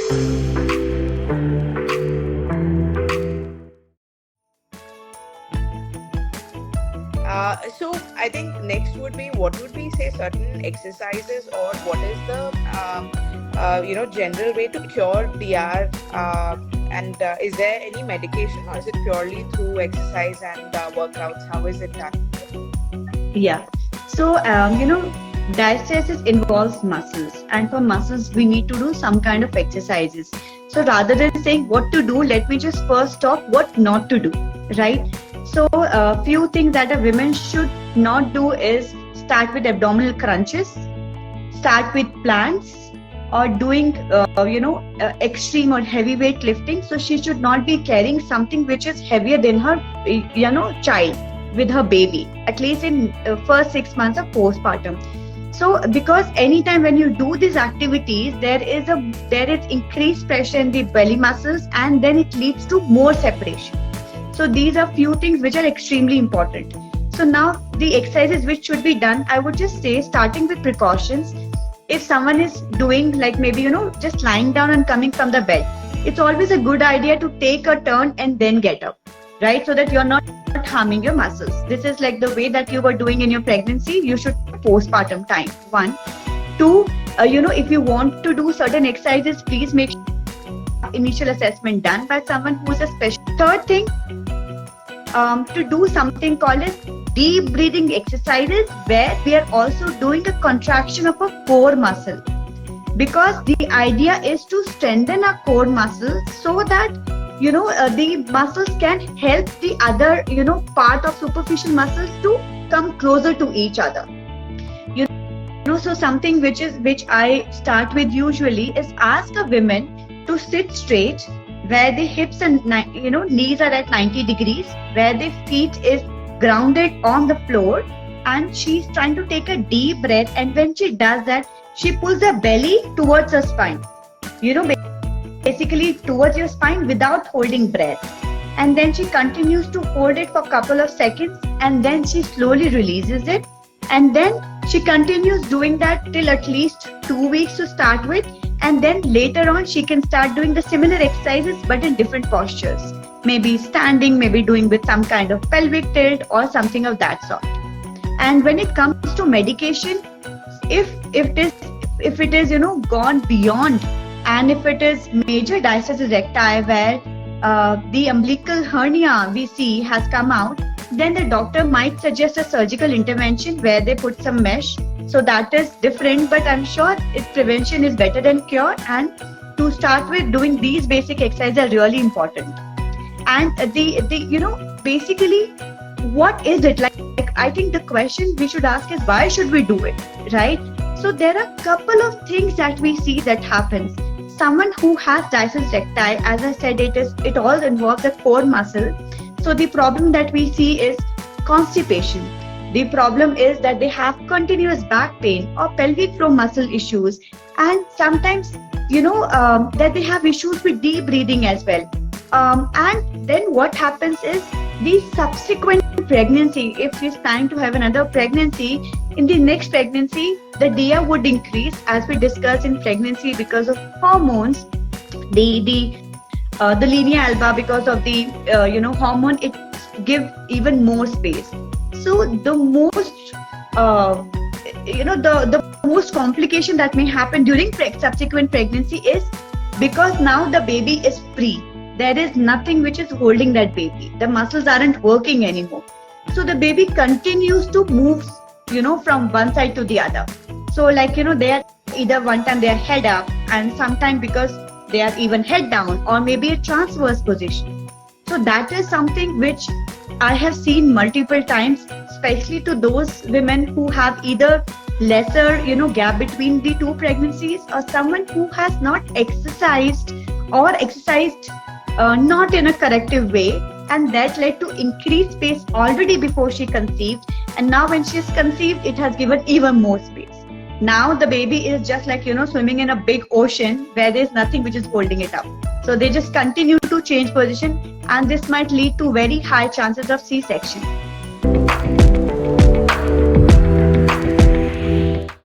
So I think next would be, what would be, say, certain exercises, or what is the general way to cure DR, and is there any medication, or is it purely through exercise and workouts? How is it done? Yeah. So, diastasis involves muscles, and for muscles, we need to do some kind of exercises. So, rather than saying what to do, let me just first talk what not to do, right? So, a few things that a woman should not do is start with abdominal crunches, start with planks, or doing, extreme or heavyweight lifting. So, she should not be carrying something which is heavier than her, child with her baby, at least in first 6 months of postpartum. So because anytime when you do these activities, there is increased pressure in the belly muscles, and then it leads to more separation. So these are few things which are extremely important. So now the exercises which should be done, I would just say, starting with precautions. If someone is doing like maybe just lying down and coming from the bed, it's always a good idea to take a turn and then get up, right? So that you're not harming your muscles. This is like the way that you were doing in your pregnancy. You should postpartum time. 1, 2. If you want to do certain exercises, please make initial assessment done by someone who is a specialist. Third thing, to do something called as deep breathing exercises, where we are also doing a contraction of a core muscle, because the idea is to strengthen our core muscles so that the muscles can help the other part of superficial muscles to come closer to each other. So something which I start with usually is ask a woman to sit straight, where the hips and knees are at 90 degrees, where the feet is grounded on the floor, and she's trying to take a deep breath. And when she does that, she pulls her belly towards her spine, basically towards your spine, without holding breath. And then she continues to hold it for a couple of seconds, and then she slowly releases it. And then she continues doing that till at least 2 weeks to start with. And then later on, she can start doing the similar exercises, but in different postures. Maybe standing, maybe doing with some kind of pelvic tilt or something of that sort. And when it comes to medication, if it is gone beyond, and if it is major diastasis recti, where the umbilical hernia we see has come out, then the doctor might suggest a surgical intervention where they put some mesh. So that is different, but I'm sure prevention is better than cure. And to start with, doing these basic exercises are really important. And basically, what is it like? I think the question we should ask is, why should we do it, right? So there are a couple of things that we see that happens. Someone who has diastasis recti, as I said, it all involves the core muscle. So the problem that we see is constipation. The problem is that they have continuous back pain or pelvic floor muscle issues, and sometimes that they have issues with deep breathing as well. And then what happens is, the subsequent pregnancy, if she's planning to have another pregnancy, in the next pregnancy, the DR would increase, as we discussed in pregnancy, because of hormones. The linea alba, because of the hormone, it give even more space. So the most complication that may happen during subsequent pregnancy is because now the baby is free. There is nothing which is holding that baby. The muscles aren't working anymore. So the baby continues to move, from one side to the other. So they are either one time they are head up, and sometime because they are even head down, or maybe a transverse position. So that is something which I have seen multiple times, especially to those women who have either lesser, gap between the two pregnancies, or someone who has not exercised or exercised not in a corrective way, and that led to increased space already before she conceived. And now when she is conceived, it has given even more space. Now the baby is just like, swimming in a big ocean where there is nothing which is holding it up. So they just continue to change position, and this might lead to very high chances of C-section.